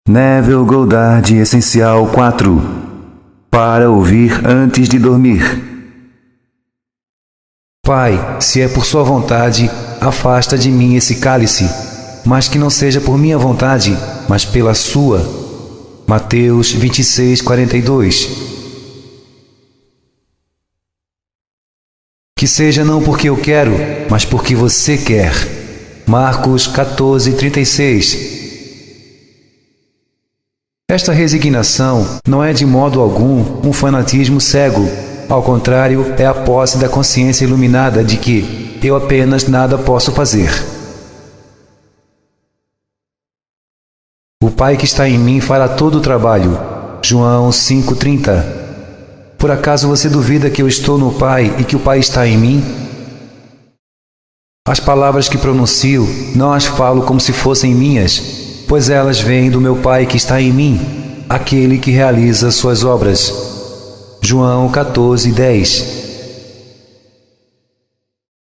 Neville Goddard Essencial 4. Para ouvir antes de dormir. Pai, se é por sua vontade, afasta de mim esse cálice, mas que não seja por minha vontade, mas pela sua. Mateus 26:42. Que seja não porque eu quero, mas porque você quer. Marcos 14:36. Esta resignação não é de modo algum um fanatismo cego. Ao contrário, é a posse da consciência iluminada de que eu apenas nada posso fazer. O Pai que está em mim fará todo o trabalho. João 5:30. Por acaso você duvida que eu estou no Pai e que o Pai está em mim? As palavras que pronuncio não as falo como se fossem minhas, pois elas vêm do meu Pai que está em mim, aquele que realiza suas obras. João 14:10.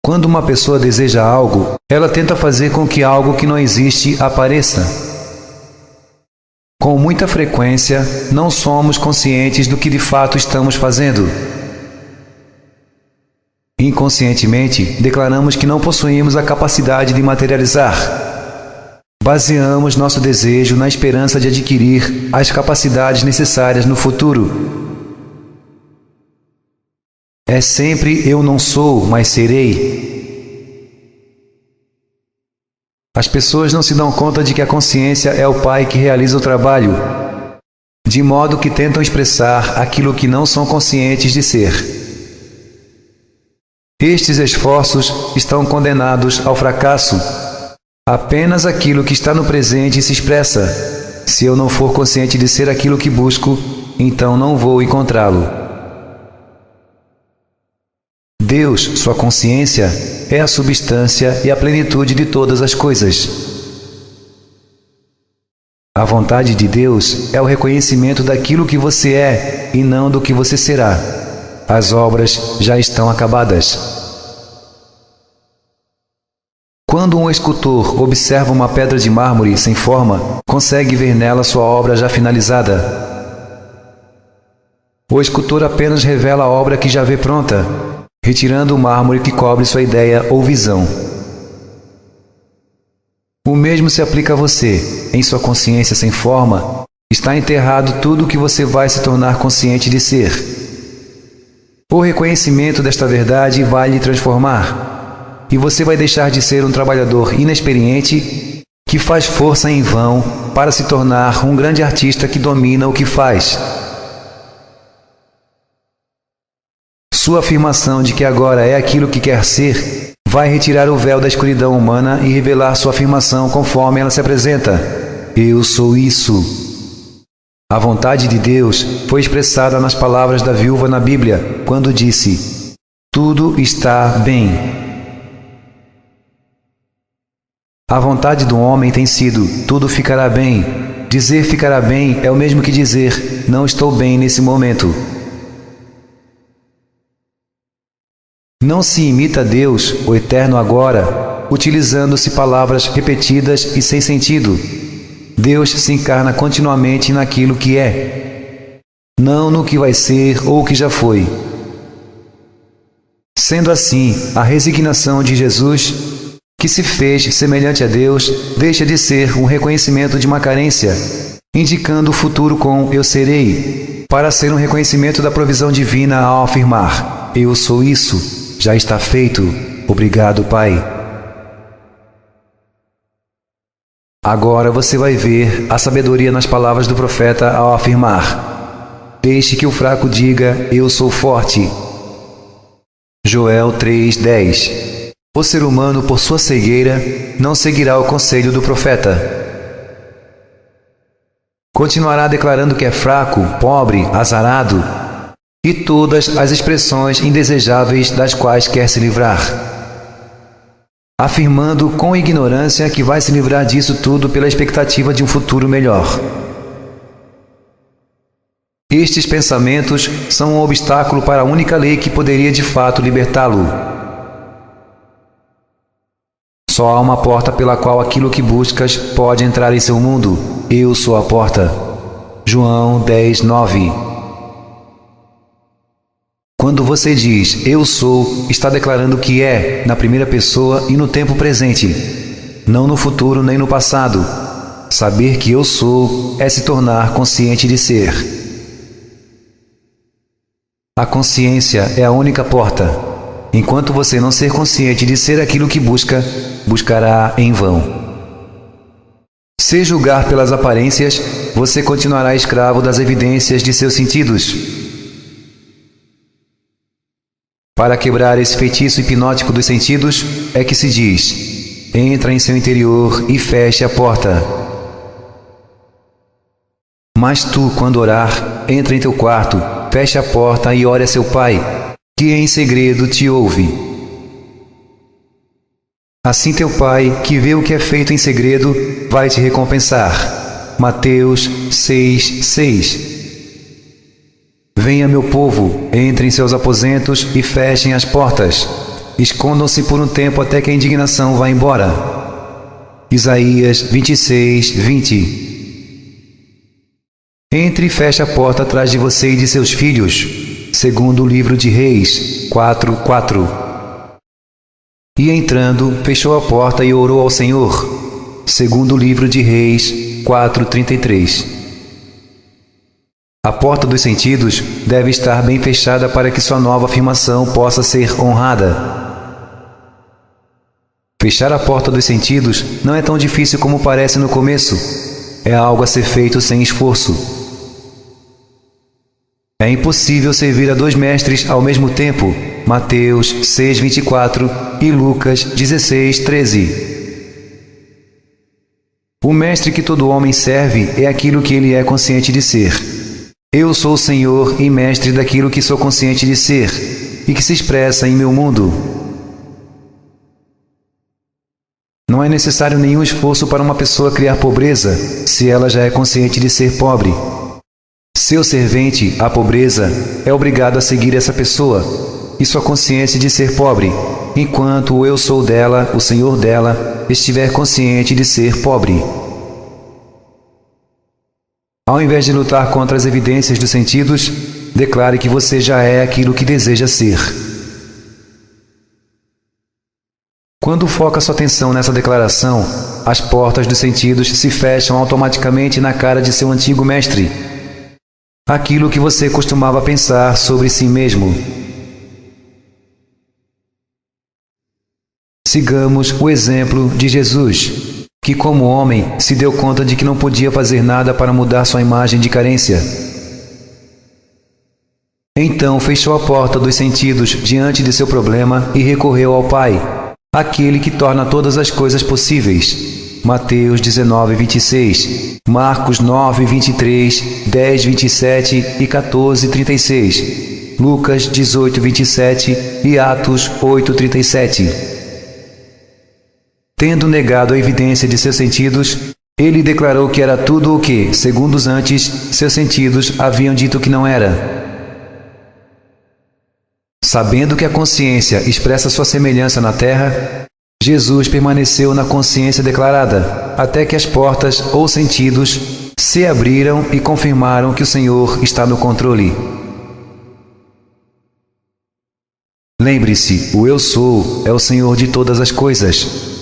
Quando uma pessoa deseja algo, ela tenta fazer com que algo que não existe apareça. Com muita frequência, não somos conscientes do que de fato estamos fazendo. Inconscientemente, declaramos que não possuímos a capacidade de materializar. Baseamos nosso desejo na esperança de adquirir as capacidades necessárias no futuro. É sempre eu não sou, mas serei. As pessoas não se dão conta de que a consciência é o Pai que realiza o trabalho, de modo que tentam expressar aquilo que não são conscientes de ser. Estes esforços estão condenados ao fracasso. Apenas aquilo que está no presente se expressa. Se eu não for consciente de ser aquilo que busco, então não vou encontrá-lo. Deus, sua consciência, é a substância e a plenitude de todas as coisas. A vontade de Deus é o reconhecimento daquilo que você é e não do que você será. As obras já estão acabadas. Quando um escultor observa uma pedra de mármore sem forma, consegue ver nela sua obra já finalizada. O escultor apenas revela a obra que já vê pronta, retirando o mármore que cobre sua ideia ou visão. O mesmo se aplica a você. Em sua consciência sem forma, está enterrado tudo o que você vai se tornar consciente de ser. O reconhecimento desta verdade vai lhe transformar. E você vai deixar de ser um trabalhador inexperiente que faz força em vão para se tornar um grande artista que domina o que faz. Sua afirmação de que agora é aquilo que quer ser vai retirar o véu da escuridão humana e revelar sua afirmação conforme ela se apresenta. Eu sou isso. A vontade de Deus foi expressada nas palavras da viúva na Bíblia, quando disse: tudo está bem. A vontade do homem tem sido: tudo ficará bem. Dizer ficará bem é o mesmo que dizer: não estou bem nesse momento. Não se imita Deus, o Eterno agora, utilizando-se palavras repetidas e sem sentido. Deus se encarna continuamente naquilo que é, não no que vai ser ou o que já foi. Sendo assim, a resignação de Jesus, que se fez semelhante a Deus, deixa de ser um reconhecimento de uma carência, indicando o futuro com eu serei, para ser um reconhecimento da provisão divina ao afirmar: eu sou isso, já está feito, obrigado, Pai. Agora você vai ver a sabedoria nas palavras do profeta ao afirmar: deixe que o fraco diga, eu sou forte. Joel 3:10. O ser humano, por sua cegueira, não seguirá o conselho do profeta. Continuará declarando que é fraco, pobre, azarado e todas as expressões indesejáveis das quais quer se livrar, afirmando com ignorância que vai se livrar disso tudo pela expectativa de um futuro melhor. Estes pensamentos são um obstáculo para a única lei que poderia de fato libertá-lo. Só há uma porta pela qual aquilo que buscas pode entrar em seu mundo. Eu sou a porta. João 10:9. Quando você diz "eu sou", está declarando que é na primeira pessoa e no tempo presente, não no futuro nem no passado. Saber que eu sou é se tornar consciente de ser. A consciência é a única porta. Enquanto você não ser consciente de ser aquilo que busca, buscará em vão. Se julgar pelas aparências, você continuará escravo das evidências de seus sentidos. Para quebrar esse feitiço hipnótico dos sentidos, é que se diz: entra em seu interior e feche a porta. Mas tu, quando orar, entra em teu quarto, feche a porta e ore a seu Pai, que em segredo te ouve. Assim teu Pai, que vê o que é feito em segredo, vai te recompensar. Mateus 6:6. Venha, meu povo, entrem em seus aposentos e fechem as portas. Escondam-se por um tempo até que a indignação vá embora. Isaías 26:20. Entre e feche a porta atrás de você e de seus filhos. Segundo o livro de Reis 4:4. E entrando, fechou a porta e orou ao Senhor. Segundo o livro de Reis 4:33. A porta dos sentidos deve estar bem fechada para que sua nova afirmação possa ser honrada. Fechar a porta dos sentidos não é tão difícil como parece no começo. É algo a ser feito sem esforço. É impossível servir a 2 mestres ao mesmo tempo. Mateus 6:24 e Lucas 16:13. O mestre que todo homem serve é aquilo que ele é consciente de ser. Eu sou o Senhor e mestre daquilo que sou consciente de ser e que se expressa em meu mundo. Não é necessário nenhum esforço para uma pessoa criar pobreza, se ela já é consciente de ser pobre. Seu servente, a pobreza, é obrigado a seguir essa pessoa e sua consciência de ser pobre, enquanto o eu sou dela, o Senhor dela, estiver consciente de ser pobre. Ao invés de lutar contra as evidências dos sentidos, declare que você já é aquilo que deseja ser. Quando foca sua atenção nessa declaração, as portas dos sentidos se fecham automaticamente na cara de seu antigo mestre. Aquilo que você costumava pensar sobre si mesmo. Sigamos o exemplo de Jesus, que como homem se deu conta de que não podia fazer nada para mudar sua imagem de carência. Então fechou a porta dos sentidos diante de seu problema e recorreu ao Pai, aquele que torna todas as coisas possíveis. Mateus 19:26, Marcos 9:23, 10:27 e 14:36, Lucas 18:27 e Atos 8:37. Tendo negado a evidência de seus sentidos, ele declarou que era tudo o que, segundos antes, seus sentidos haviam dito que não era. Sabendo que a consciência expressa sua semelhança na terra, Jesus permaneceu na consciência declarada, até que as portas ou sentidos se abriram e confirmaram que o Senhor está no controle. Lembre-se, o Eu Sou é o Senhor de todas as coisas.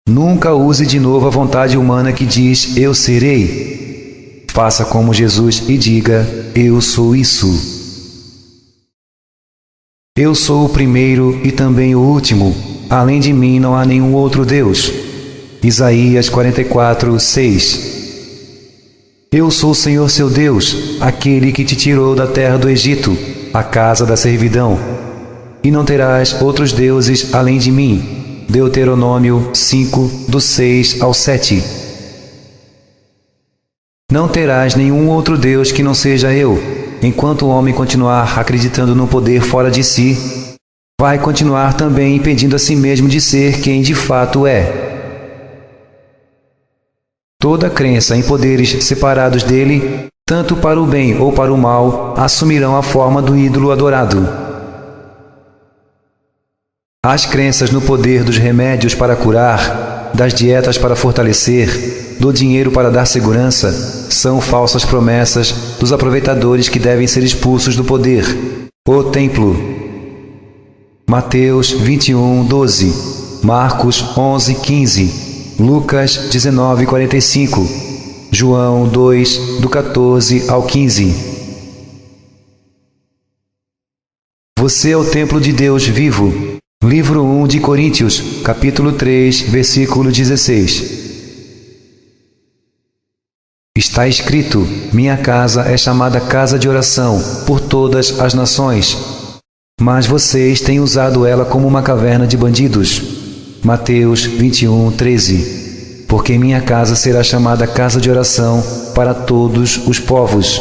Nunca use de novo a vontade humana que diz "eu serei". Faça como Jesus e diga "eu sou isso". Eu sou o primeiro e também o último. Além de mim não há nenhum outro Deus. Isaías 44:6. Eu sou o Senhor seu Deus, aquele que te tirou da terra do Egito, a casa da servidão. E não terás outros deuses além de mim. Deuteronômio 5, do 6 ao 7. Não terás nenhum outro Deus que não seja eu. Enquanto o homem continuar acreditando no poder fora de si, vai continuar também impedindo a si mesmo de ser quem de fato é. Toda crença em poderes separados dele, tanto para o bem ou para o mal, assumirão a forma do ídolo adorado. As crenças no poder dos remédios para curar, das dietas para fortalecer, do dinheiro para dar segurança, são falsas promessas dos aproveitadores que devem ser expulsos do poder. O templo. Mateus 21:12, Marcos 11:15, Lucas 19:45, João 2, do 14 ao 15. Você é o templo de Deus vivo. Livro 1 de Coríntios, capítulo 3, versículo 16. Está escrito: minha casa é chamada casa de oração por todas as nações, mas vocês têm usado ela como uma caverna de bandidos. Mateus 21:13. Porque minha casa será chamada casa de oração para todos os povos.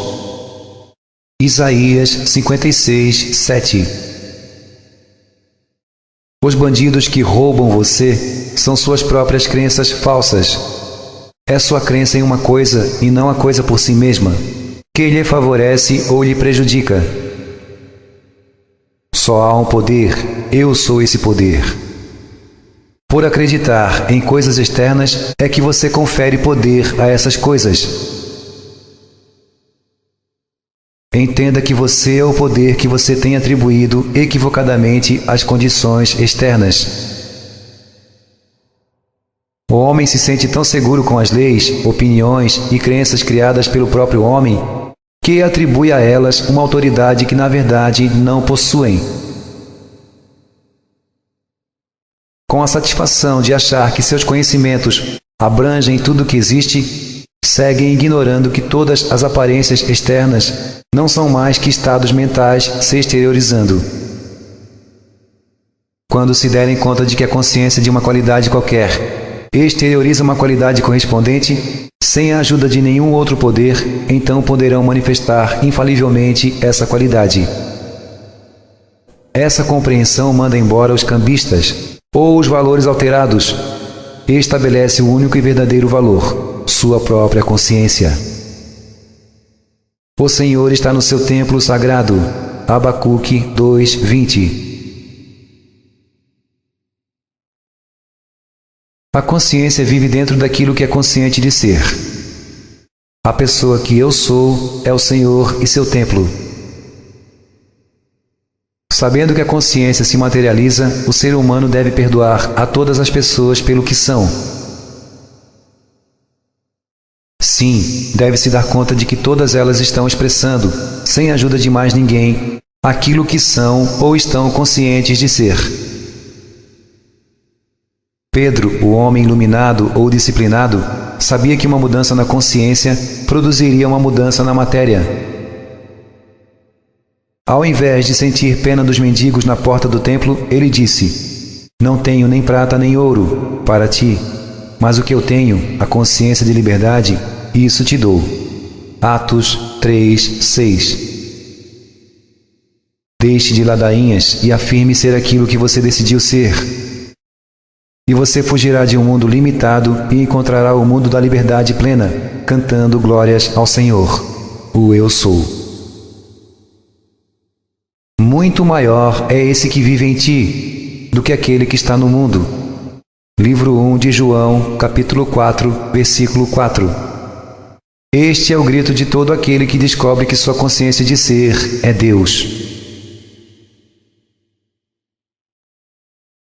Isaías 56:7. Os bandidos que roubam você são suas próprias crenças falsas. É sua crença em uma coisa e não a coisa por si mesma, que lhe favorece ou lhe prejudica. Só há um poder, eu sou esse poder. Por acreditar em coisas externas é que você confere poder a essas coisas. Entenda que você é o poder que você tem atribuído equivocadamente às condições externas. O homem se sente tão seguro com as leis, opiniões e crenças criadas pelo próprio homem que atribui a elas uma autoridade que na verdade não possuem. Com a satisfação de achar que seus conhecimentos abrangem tudo o que existe, seguem ignorando que todas as aparências externas não são mais que estados mentais se exteriorizando. Quando se derem conta de que a consciência de uma qualidade qualquer exterioriza uma qualidade correspondente, sem a ajuda de nenhum outro poder, então poderão manifestar infalivelmente essa qualidade. Essa compreensão manda embora os cambistas, ou os valores alterados, e estabelece o único e verdadeiro valor, sua própria consciência. O Senhor está no seu templo sagrado. Abacuque 2:20. A consciência vive dentro daquilo que é consciente de ser. A pessoa que eu sou é o Senhor e seu templo. Sabendo que a consciência se materializa, o ser humano deve perdoar a todas as pessoas pelo que são. Sim, deve se dar conta de que todas elas estão expressando, sem a ajuda de mais ninguém, aquilo que são ou estão conscientes de ser. Pedro, o homem iluminado ou disciplinado, sabia que uma mudança na consciência produziria uma mudança na matéria. Ao invés de sentir pena dos mendigos na porta do templo, ele disse: não tenho nem prata nem ouro para ti, mas o que eu tenho, a consciência de liberdade, isso te dou. Atos 3:6. Deixe de ladainhas e afirme ser aquilo que você decidiu ser. E você fugirá de um mundo limitado e encontrará o mundo da liberdade plena, cantando glórias ao Senhor, o Eu Sou. Muito maior é esse que vive em ti do que aquele que está no mundo. Livro 1 de João, capítulo 4, versículo 4. Este é o grito de todo aquele que descobre que sua consciência de ser é Deus.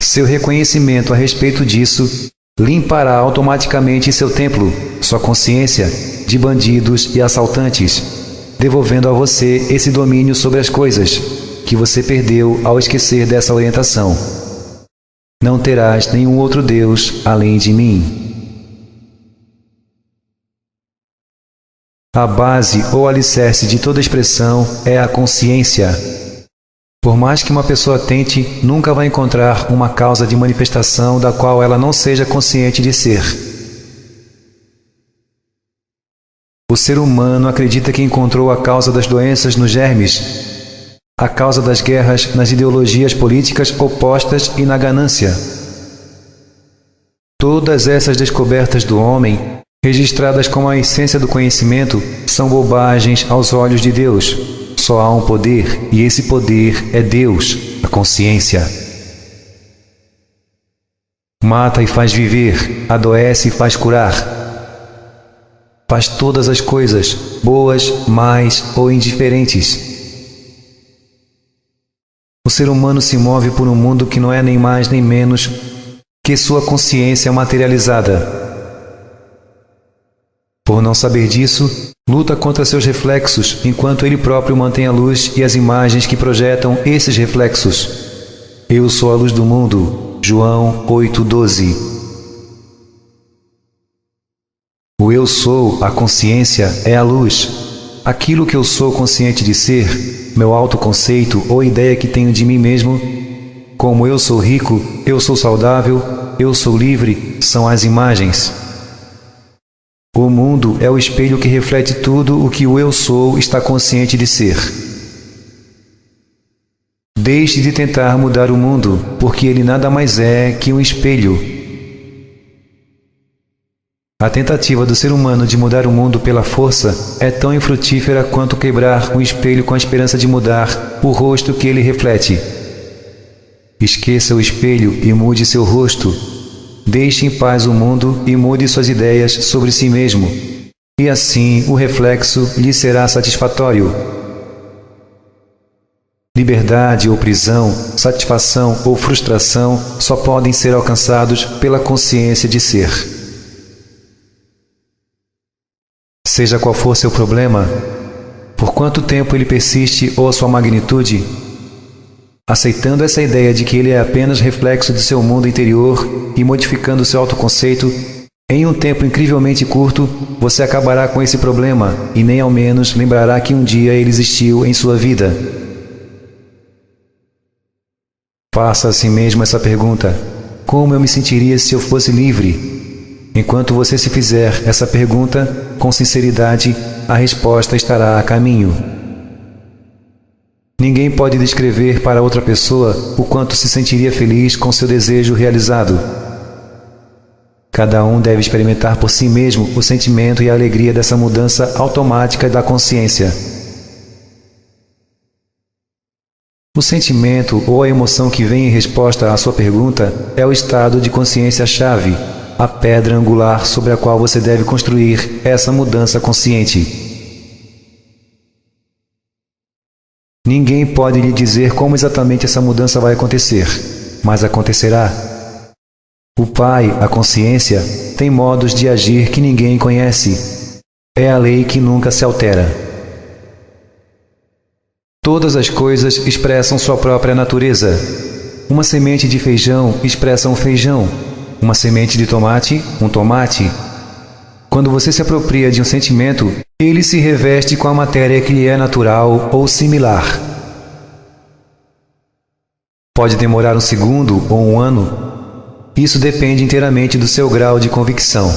Seu reconhecimento a respeito disso limpará automaticamente seu templo, sua consciência, de bandidos e assaltantes, devolvendo a você esse domínio sobre as coisas que você perdeu ao esquecer dessa orientação. Não terás nenhum outro Deus além de mim. A base ou alicerce de toda expressão é a consciência. Por mais que uma pessoa tente, nunca vai encontrar uma causa de manifestação da qual ela não seja consciente de ser. O ser humano acredita que encontrou a causa das doenças nos germes, a causa das guerras nas ideologias políticas opostas e na ganância. Todas essas descobertas do homem, registradas como a essência do conhecimento, são bobagens aos olhos de Deus. Só há um poder, e esse poder é Deus, a consciência. Mata e faz viver, adoece e faz curar. Faz todas as coisas, boas, más ou indiferentes. O ser humano se move por um mundo que não é nem mais nem menos que sua consciência materializada. Por não saber disso, luta contra seus reflexos, enquanto ele próprio mantém a luz e as imagens que projetam esses reflexos. Eu sou a luz do mundo. João 8:12. O eu sou, a consciência, é a luz. Aquilo que eu sou consciente de ser, meu autoconceito ou ideia que tenho de mim mesmo, como eu sou rico, eu sou saudável, eu sou livre, são as imagens. O mundo é o espelho que reflete tudo o que o eu sou está consciente de ser. Deixe de tentar mudar o mundo, porque ele nada mais é que um espelho. A tentativa do ser humano de mudar o mundo pela força é tão infrutífera quanto quebrar um espelho com a esperança de mudar o rosto que ele reflete. Esqueça o espelho e mude seu rosto. Deixe em paz o mundo e mude suas ideias sobre si mesmo. E assim o reflexo lhe será satisfatório. Liberdade ou prisão, satisfação ou frustração só podem ser alcançados pela consciência de ser. Seja qual for seu problema, por quanto tempo ele persiste ou a sua magnitude, aceitando essa ideia de que ele é apenas reflexo de seu mundo interior e modificando seu autoconceito, em um tempo incrivelmente curto, você acabará com esse problema e nem ao menos lembrará que um dia ele existiu em sua vida. Faça a si mesmo essa pergunta: como eu me sentiria se eu fosse livre? Enquanto você se fizer essa pergunta, com sinceridade, a resposta estará a caminho. Ninguém pode descrever para outra pessoa o quanto se sentiria feliz com seu desejo realizado. Cada um deve experimentar por si mesmo o sentimento e a alegria dessa mudança automática da consciência. O sentimento ou a emoção que vem em resposta à sua pergunta é o estado de consciência-chave, a pedra angular sobre a qual você deve construir essa mudança consciente. Ninguém pode lhe dizer como exatamente essa mudança vai acontecer, mas acontecerá. O Pai, a consciência, tem modos de agir que ninguém conhece. É a lei que nunca se altera. Todas as coisas expressam sua própria natureza. Uma semente de feijão expressa um feijão. Uma semente de tomate, um tomate. Quando você se apropria de um sentimento, ele se reveste com a matéria que lhe é natural ou similar. Pode demorar um segundo ou um ano. Isso depende inteiramente do seu grau de convicção.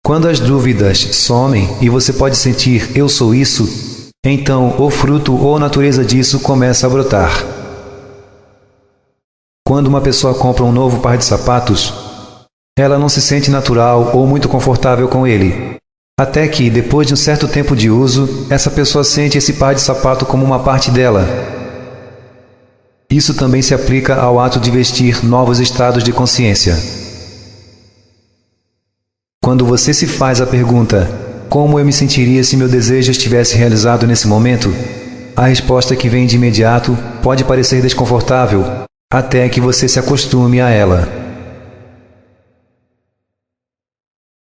Quando as dúvidas somem e você pode sentir "eu sou isso", então o fruto ou a natureza disso começa a brotar. Quando uma pessoa compra um novo par de sapatos, ela não se sente natural ou muito confortável com ele. Até que, depois de um certo tempo de uso, essa pessoa sente esse par de sapato como uma parte dela. Isso também se aplica ao ato de vestir novos estados de consciência. Quando você se faz a pergunta: como eu me sentiria se meu desejo estivesse realizado nesse momento? A resposta que vem de imediato pode parecer desconfortável, até que você se acostume a ela.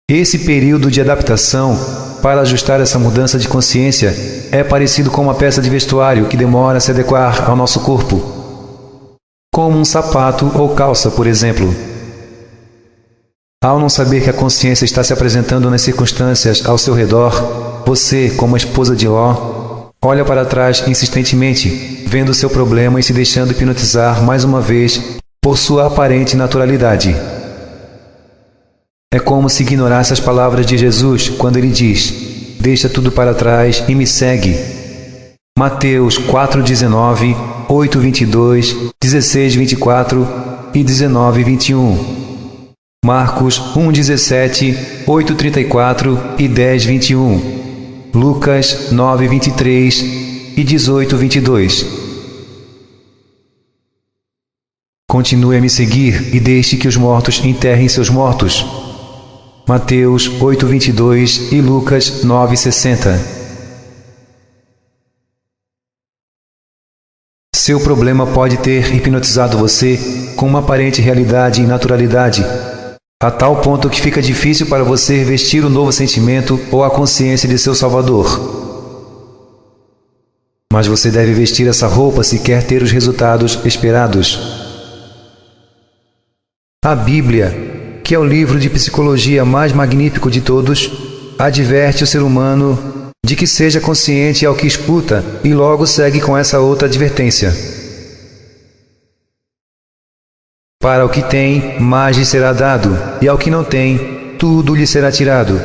Esse período de adaptação, para ajustar essa mudança de consciência, é parecido com uma peça de vestuário que demora a se adequar ao nosso corpo. Como um sapato ou calça, por exemplo. Ao não saber que a consciência está se apresentando nas circunstâncias ao seu redor, você, como a esposa de Ló, olha para trás insistentemente, vendo seu problema e se deixando hipnotizar mais uma vez por sua aparente naturalidade. É como se ignorasse as palavras de Jesus quando ele diz: deixa tudo para trás e me segue. Mateus 4:19, 8:22, 16:24 e 19:21. Marcos 1:17, 8:34 e 10:21. Lucas 9:23 e 18:22. Continue a me seguir e deixe que os mortos enterrem seus mortos. Mateus 8:22 e Lucas 9:60. Seu problema pode ter hipnotizado você com uma aparente realidade e naturalidade, a tal ponto que fica difícil para você vestir o novo sentimento ou a consciência de seu Salvador. Mas você deve vestir essa roupa se quer ter os resultados esperados. A Bíblia, que é o livro de psicologia mais magnífico de todos, adverte o ser humano de que seja consciente ao que escuta e logo segue com essa outra advertência. Para o que tem, mais lhe será dado, e ao que não tem, tudo lhe será tirado.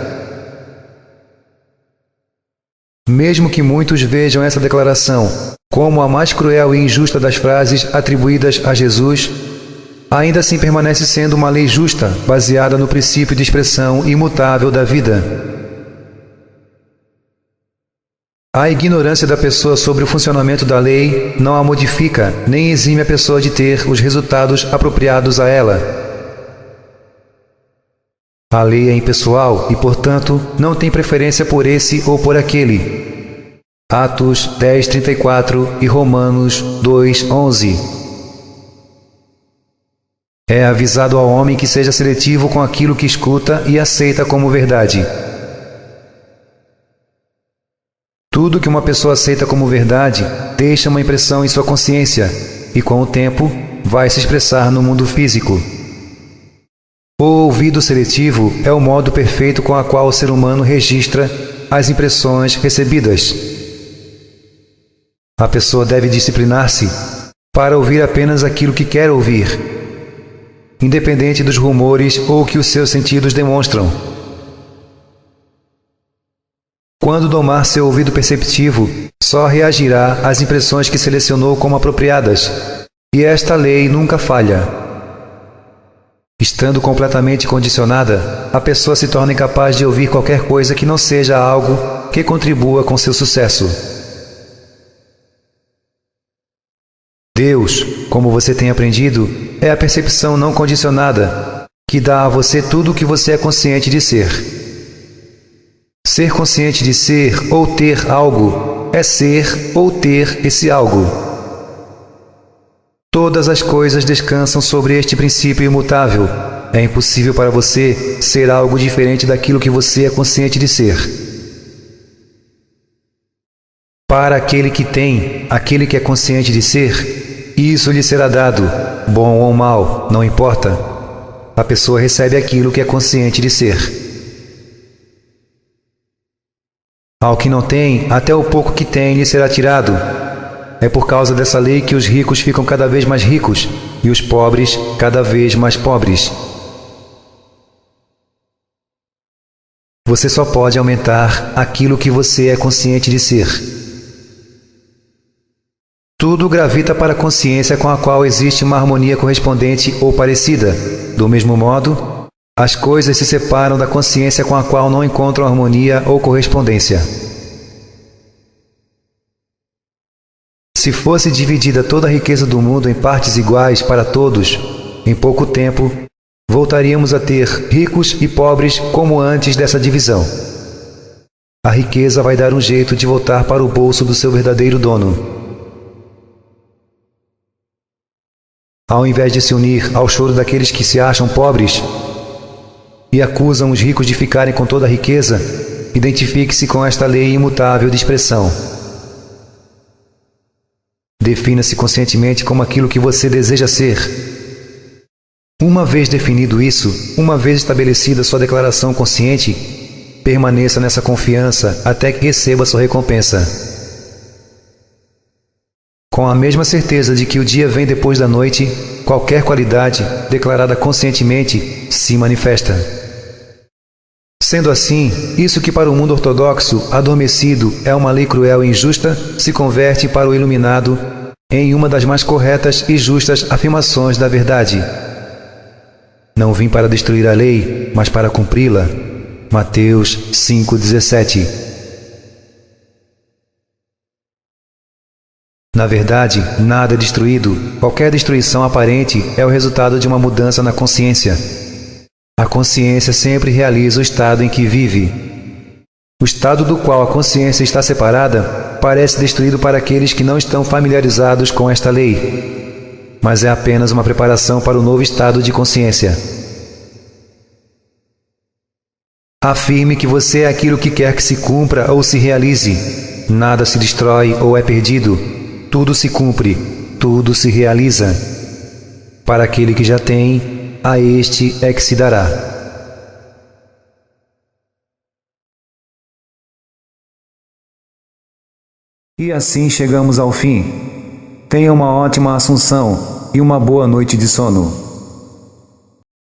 Mesmo que muitos vejam essa declaração como a mais cruel e injusta das frases atribuídas a Jesus, ainda assim permanece sendo uma lei justa, baseada no princípio de expressão imutável da vida. A ignorância da pessoa sobre o funcionamento da lei não a modifica, nem exime a pessoa de ter os resultados apropriados a ela. A lei é impessoal e, portanto, não tem preferência por esse ou por aquele. Atos 10:34 e Romanos 2:11. É avisado ao homem que seja seletivo com aquilo que escuta e aceita como verdade. Tudo que uma pessoa aceita como verdade deixa uma impressão em sua consciência e, com o tempo, vai se expressar no mundo físico. O ouvido seletivo é o modo perfeito com o qual o ser humano registra as impressões recebidas. A pessoa deve disciplinar-se para ouvir apenas aquilo que quer ouvir, independente dos rumores ou que os seus sentidos demonstram. Quando domar seu ouvido perceptivo, só reagirá às impressões que selecionou como apropriadas, e esta lei nunca falha. Estando completamente condicionada, a pessoa se torna incapaz de ouvir qualquer coisa que não seja algo que contribua com seu sucesso. Deus, como você tem aprendido, é a percepção não condicionada, que dá a você tudo o que você é consciente de ser. Ser consciente de ser ou ter algo é ser ou ter esse algo. Todas as coisas descansam sobre este princípio imutável. É impossível para você ser algo diferente daquilo que você é consciente de ser. Para aquele que tem, aquele que é consciente de ser, isso lhe será dado, bom ou mal, não importa. A pessoa recebe aquilo que é consciente de ser. Ao que não tem, até o pouco que tem lhe será tirado. É por causa dessa lei que os ricos ficam cada vez mais ricos e os pobres cada vez mais pobres. Você só pode aumentar aquilo que você é consciente de ser. Tudo gravita para a consciência com a qual existe uma harmonia correspondente ou parecida. Do mesmo modo, as coisas se separam da consciência com a qual não encontram harmonia ou correspondência. Se fosse dividida toda a riqueza do mundo em partes iguais para todos, em pouco tempo, voltaríamos a ter ricos e pobres como antes dessa divisão. A riqueza vai dar um jeito de voltar para o bolso do seu verdadeiro dono. Ao invés de se unir ao choro daqueles que se acham pobres e acusam os ricos de ficarem com toda a riqueza, identifique-se com esta lei imutável de expressão. Defina-se conscientemente como aquilo que você deseja ser. Uma vez definido isso, uma vez estabelecida sua declaração consciente, permaneça nessa confiança até que receba sua recompensa. Com a mesma certeza de que o dia vem depois da noite, qualquer qualidade declarada conscientemente se manifesta. Sendo assim, isso que para o mundo ortodoxo adormecido é uma lei cruel e injusta, se converte para o iluminado em uma das mais corretas e justas afirmações da verdade. Não vim para destruir a lei, mas para cumpri-la. Mateus 5:17. Na verdade, nada é destruído. Qualquer destruição aparente é o resultado de uma mudança na consciência. A consciência sempre realiza o estado em que vive. O estado do qual a consciência está separada parece destruído para aqueles que não estão familiarizados com esta lei, mas é apenas uma preparação para o novo estado de consciência. Afirme que você é aquilo que quer que se cumpra ou se realize. Nada se destrói ou é perdido. Tudo se cumpre, tudo se realiza. Para aquele que já tem, a este é que se dará. E assim chegamos ao fim. Tenha uma ótima Assunção e uma boa noite de sono.